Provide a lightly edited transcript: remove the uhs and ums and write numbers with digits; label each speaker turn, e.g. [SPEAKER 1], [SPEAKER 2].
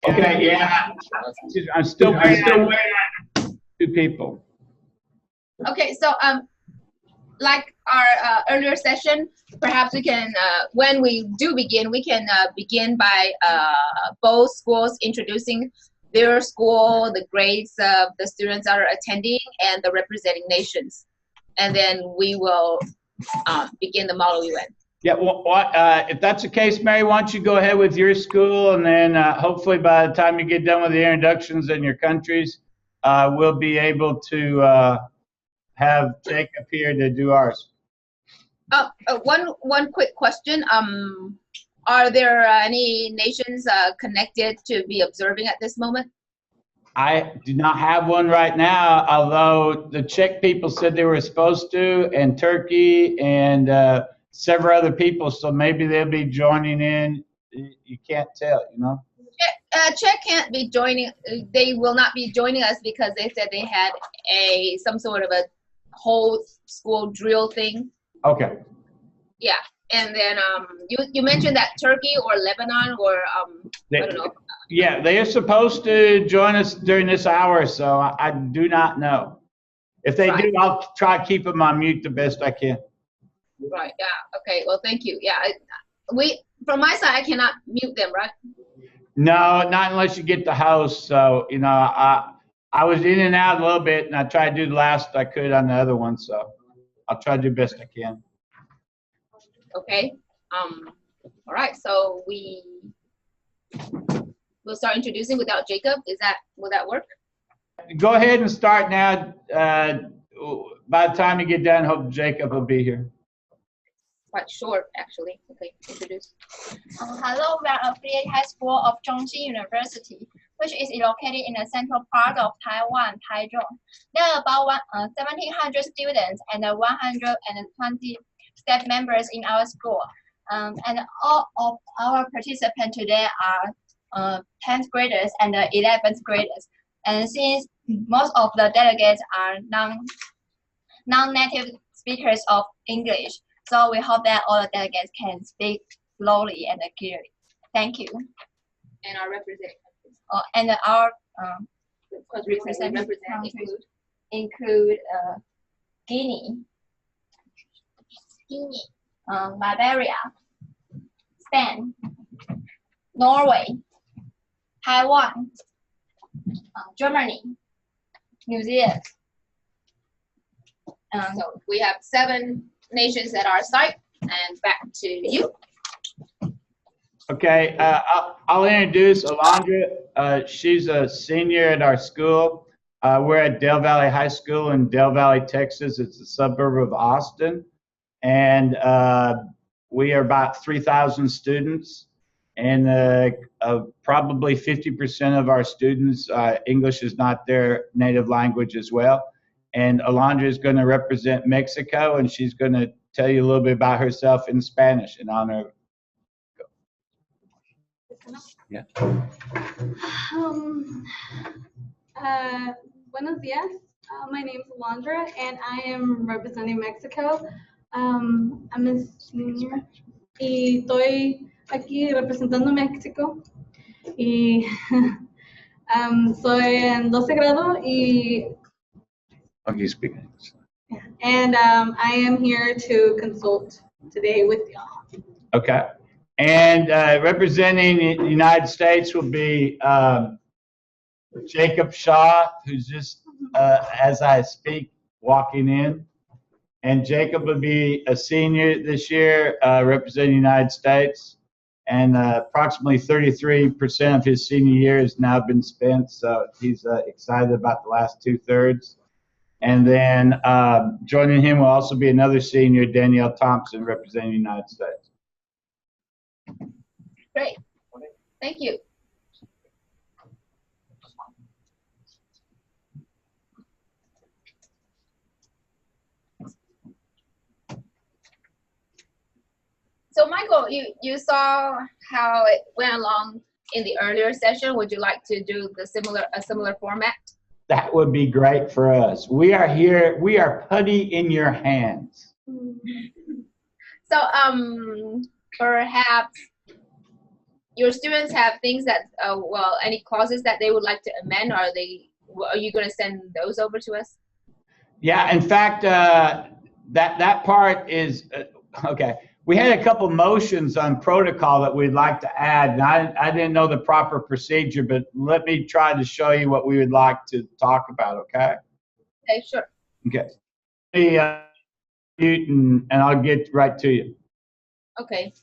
[SPEAKER 1] Okay, yeah. I'm still waiting on 2 people.
[SPEAKER 2] Okay, so like our earlier session, perhaps we can, when we do begin, we can begin by both schools introducing their school, the grades of the students that are attending, and the representing nations. And then we will begin the model UN.
[SPEAKER 1] Yeah, well, if that's the case, Mary, why don't you go ahead with your school, and then hopefully by the time you get done with the introductions in your countries, we'll be able to have Jacob here to do ours.
[SPEAKER 2] One quick question. Are there any nations connected to be observing at this moment?
[SPEAKER 1] I do not have one right now, although the Czech people said they were supposed to, and Turkey and several other people, so maybe they'll be joining in. You can't tell, you know?
[SPEAKER 2] Czech can't be joining. They will not be joining us because they said they had some sort of a whole school drill thing.
[SPEAKER 1] Okay.
[SPEAKER 2] Yeah, and then you mentioned that Turkey or Lebanon or I don't know.
[SPEAKER 1] Yeah, they are supposed to join us during this hour, so I do not know. If they do, I'll try to keep them on mute the best I can.
[SPEAKER 2] Right. Yeah. Okay. Well, thank you. Yeah. From my side, I cannot mute them, right?
[SPEAKER 1] No, not unless you get the host. So you know, I was in and out a little bit, and I tried to do the last I could on the other one. So I'll try to do the best I can.
[SPEAKER 2] Okay. All right. So we'll start introducing without Jacob. Will that work?
[SPEAKER 1] Go ahead and start now. By the time you get done, hope Jacob will be here.
[SPEAKER 2] Quite short, actually. Okay, introduce.
[SPEAKER 3] Hello, we are affiliate high school of Zhongxi University, which is located in the central part of Taiwan, Taichung. There are about 1,700 students and 120 staff members in our school. And all of our participants today are 10th graders and 11th graders. And since most of the delegates are non-native speakers of English, so we hope that all the delegates can speak slowly and clearly. Thank you.
[SPEAKER 2] And our representatives.
[SPEAKER 3] And our
[SPEAKER 2] representatives
[SPEAKER 3] include Guinea, Liberia, Spain, Norway, Taiwan, Germany, New Zealand.
[SPEAKER 2] So we have 7 nations at our site, and back to you.
[SPEAKER 1] Okay, I'll introduce Alondra. She's a senior at our school. We're at Del Valle High School in Del Valle, Texas. It's a suburb of Austin. And we are about 3,000 students. And probably 50% of our students, English is not their native language as well. And Alondra is going to represent Mexico, and she's going to tell you a little bit about herself in Spanish in honor of. Yeah.
[SPEAKER 4] Buenos días. My name is Alondra, and I am representing Mexico. I'm a senior y estoy aquí representando México. Y soy en 12 grado y.
[SPEAKER 1] Okay, speak.
[SPEAKER 4] And I am here to consult today with y'all.
[SPEAKER 1] Okay. And representing the United States will be Jacob Shaw, who's just, as I speak, walking in. And Jacob will be a senior this year, representing the United States. And approximately 33% of his senior year has now been spent, so he's excited about the last 2/3. And then joining him will also be another senior, Danielle Thompson, representing the United States.
[SPEAKER 2] Great. Thank you. So Michael, you saw how it went along in the earlier session. Would you like to do a similar format?
[SPEAKER 1] That would be great for us. We are here. We are putty in your hands.
[SPEAKER 2] So perhaps your students have things that, well, any clauses that they would like to amend, are you going to send those over to us?
[SPEAKER 1] Yeah, in fact, that part is, okay. We had a couple motions on protocol that we'd like to add, and I didn't know the proper procedure, but let me try to show you what we would like to talk about, okay?
[SPEAKER 2] Okay, sure.
[SPEAKER 1] Okay. Let me mute and I'll get right to you.
[SPEAKER 2] Okay.